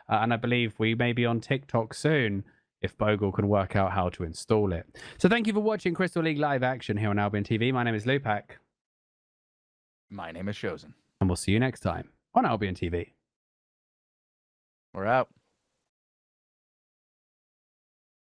And I believe we may be on TikTok soon, if Bogle can work out how to install it. So thank you for watching Crystal League live action here on Albion TV. My name is Lupak. My name is Chosen. And we'll see you next time on Albion TV. We're out.